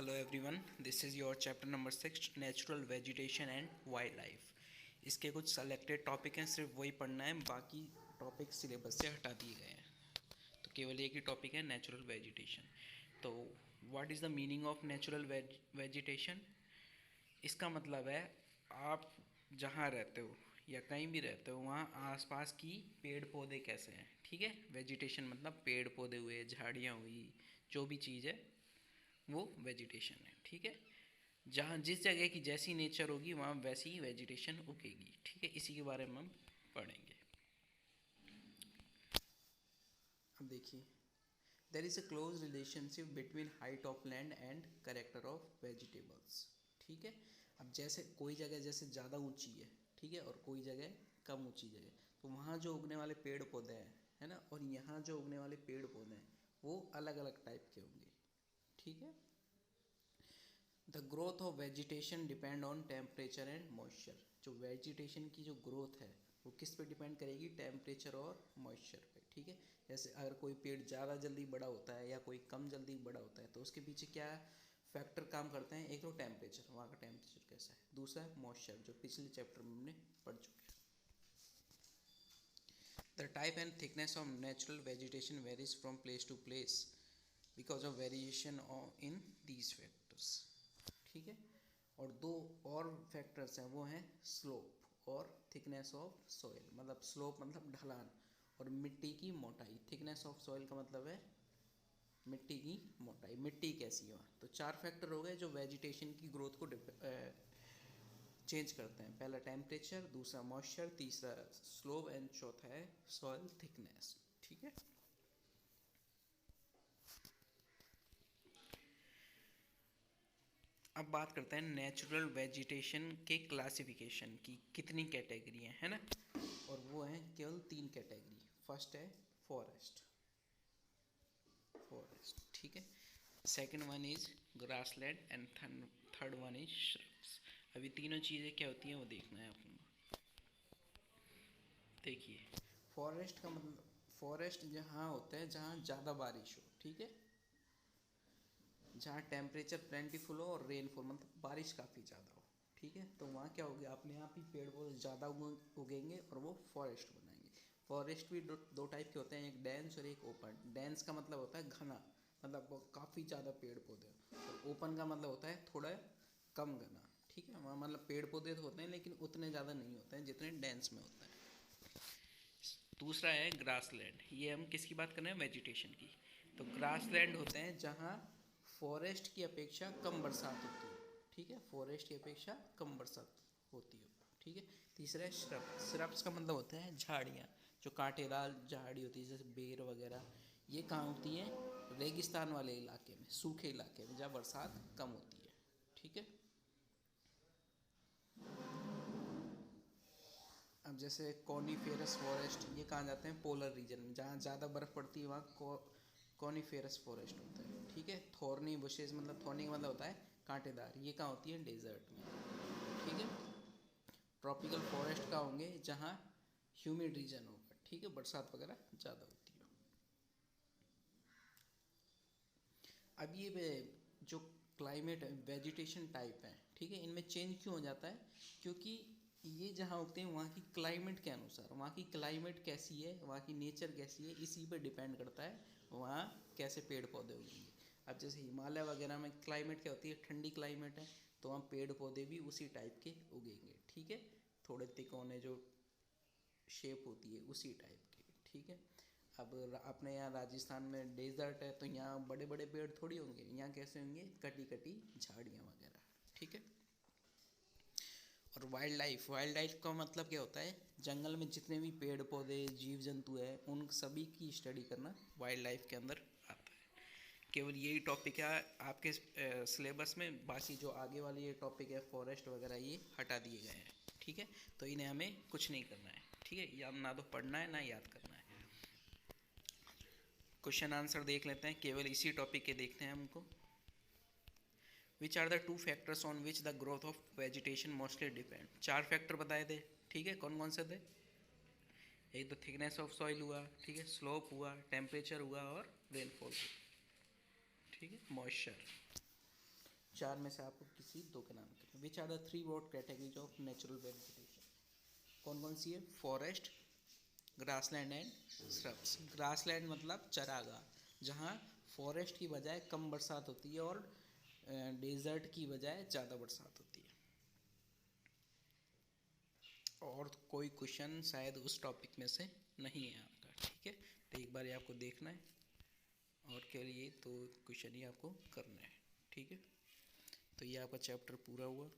Hello everyone, this is your chapter number 6 natural vegetation and wild life. इसके कुछ selected topic हैं, सिर्फ वही पढ़ना है, बाकी टॉपिक सिलेबस से हटा दिए गए हैं। तो केवल एक ही टॉपिक है, नेचुरल वेजिटेशन। तो what is the meaning of natural vegetation? इसका मतलब है आप जहाँ रहते हो या कहीं भी रहते हो वहाँ आसपास की पेड़ पौधे कैसे हैं। ठीक है, वेजिटेशन मतलब पेड़ पौधे हुए, झाड़ियाँ हुई, जो भी चीज़ है वो वेजिटेशन है। ठीक है, जहाँ जिस जगह की जैसी नेचर होगी वहाँ वैसी ही वेजिटेशन उगेगी। ठीक है, इसी के बारे में हम पढ़ेंगे। अब देखिए, there is a close relationship between height of land and character of vegetables. ठीक है, अब जैसे कोई जगह जैसे ज़्यादा ऊंची ठीक है, और कोई जगह कम ऊंची जगह, तो वहाँ जो उगने वाले पेड़ पौधे हैं, है ना, और यहाँ जो उगने वाले पेड़ पौधे हैं वो अलग अलग टाइप के होंगे। ठीक है, the growth of vegetation depend on temperature and moisture. जो वेजिटेशन की जो ग्रोथ है वो किस पे डिपेंड करेगी? टेम्परेचर और मॉइस्चर पे। ठीक है, जैसे अगर कोई पेड़ ज़्यादा जल्दी बड़ा होता है या कोई कम जल्दी बड़ा होता है तो उसके पीछे क्या फैक्टर काम करते हैं? एक तो टेम्परेचर, वहाँ का टेम्परेचर कैसा है, दूसरा है मॉइस्चर, जो पिछले चैप्टर में हमने पढ़ चुके हैं। The type and thickness of natural vegetation varies from place to place because of variation in these factors. ठीक है, और दो और फैक्टर्स हैं, वो हैं स्लोप और थिकनेस ऑफ सॉइल। मतलब स्लोप मतलब ढलान, और मिट्टी की मोटाई। थिकनेस ऑफ सॉइल का मतलब है मिट्टी की मोटाई, मिट्टी कैसी है वहाँ। तो चार फैक्टर हो गए जो वेजिटेशन की ग्रोथ को चेंज करते हैं। पहला टेम्परेचर, दूसरा मॉइस्चर, तीसरा स्लोप एंड चौथा है सॉइल थिकनेस। ठीक है, अब बात करते हैं नेचुरल वेजिटेशन के क्लासिफिकेशन की। कितनी कैटेगरी है ना, और वो हैं केवल 3 कैटेगरी। फर्स्ट है फॉरेस्ट, ठीक है। Second one is grassland and third one is shrubs. अभी तीनों चीज़ें क्या होती हैं वो देखना है आपको। देखिए, फॉरेस्ट का मतलब फॉरेस्ट जहाँ होता है जहाँ ज़्यादा बारिश हो। ठीक है, जहाँ टेम्परेचर प्लेंटीफुल हो और रेनफॉल मतलब बारिश काफ़ी ज़्यादा हो। ठीक है, तो वहाँ क्या होगा, अपने आप ही पेड़ पौधे ज़्यादा उगेंगे और वो फॉरेस्ट बनाएंगे। फॉरेस्ट भी दो टाइप के होते हैं, एक डेंस और एक ओपन। डेंस का मतलब होता है घना, मतलब काफ़ी ज़्यादा पेड़ पौधे। और ओपन का मतलब होता है थोड़ा कम घना। ठीक है, वहाँ मतलब पेड़ पौधे तो होते हैं लेकिन उतने ज़्यादा नहीं होते हैं जितने डेंस में होते हैं। दूसरा है ग्रासलैंड। ये हम किसकी बात कर रहे हैं? वेजिटेशन की। तो ग्रासलैंड होते हैं जहाँ फॉरेस्ट की अपेक्षा कम बरसात होती है। ठीक है, फॉरेस्ट की अपेक्षा कम बरसात होती है। ठीक है, तीसरा है श्रब। श्रब्स का मतलब होता है झाड़ियाँ, जो कांटेदार झाड़ी होती है जैसे बेर वगैरह। ये कहाँ होती हैं? रेगिस्तान वाले इलाके में, सूखे इलाके में जहाँ बरसात कम होती है। ठीक है, अब जैसे कॉनिफेरस फॉरेस्ट, ये कहाँ जाते हैं? पोलर रीजन में, जहाँ ज़्यादा बर्फ़ पड़ती है वहाँ कॉनिफेरस फॉरेस्ट होता है। ठीक है, थॉर्नी बुशेस, मतलब थॉर्नी का मतलब होता है कांटेदार, ये कहाँ होती है? डेजर्ट में। ठीक है, ट्रॉपिकल फॉरेस्ट कहाँ होंगे? जहाँ ह्यूमिड रीजन होगा। ठीक है, बरसात वगैरह ज़्यादा होती है। अब ये जो क्लाइमेट वेजिटेशन टाइप है, ठीक है, इनमें चेंज क्यों हो जाता है? क्योंकि ये जहाँ उगते हैं वहाँ की क्लाइमेट के अनुसार, वहाँ की क्लाइमेट कैसी है, वहाँ की नेचर कैसी है, इसी पर डिपेंड करता है वहाँ कैसे पेड़ पौधे उगेंगे। अब जैसे हिमालय वगैरह में क्लाइमेट क्या होती है? ठंडी क्लाइमेट है, तो वहाँ पेड़ पौधे भी उसी टाइप के उगेंगे। ठीक है, थोड़े तिकोने जो शेप होती है उसी टाइप की। ठीक है, अब अपने यहाँ राजस्थान में डेजर्ट है तो यहाँ बड़े बड़े पेड़ थोड़ी होंगे, यहाँ कैसे होंगे? कटी कटी झाड़ियाँ वगैरह। ठीक है, और वाइल्ड लाइफ का मतलब क्या होता है? जंगल में जितने भी पेड़ पौधे जीव जंतु हैं उन सभी की स्टडी करना वाइल्ड लाइफ के अंदर आता है। केवल यही टॉपिक है आपके सिलेबस में, बाकी जो आगे वाली ये टॉपिक है फॉरेस्ट वगैरह ये हटा दिए गए हैं। ठीक है, तो इन्हें हमें कुछ नहीं करना है। ठीक है, या ना तो पढ़ना है ना याद करना है। क्वेश्चन आंसर देख लेते हैं, केवल इसी टॉपिक के देखते हैं हमको। Which are the two factors on which the growth of vegetation mostly depend. चार फैक्टर बताए थे। ठीक है, कौन कौन से थे? एक तो थिकनेस ऑफ सॉइल हुआ, ठीक है, स्लोप हुआ, टेम्परेचर हुआ और रेनफॉल हुआ। ठीक है, मॉइस्चर। चार में से आपको किसी दो के नाम करना। Which are the three broad categories of natural vegetation? कौन कौन सी है? Forest, grassland and shrubs. Grassland मतलब चरागाह, जहाँ फॉरेस्ट की बजाय कम बरसात होती है और डेजर्ट की बजाय ज़्यादा बरसात होती है। और कोई क्वेश्चन शायद उस टॉपिक में से नहीं है आपका, ठीक है। तो एक बार ये आपको देखना है और क्या ये तो क्वेश्चन ही आपको करना है, ठीक है। तो ये आपका चैप्टर पूरा हुआ।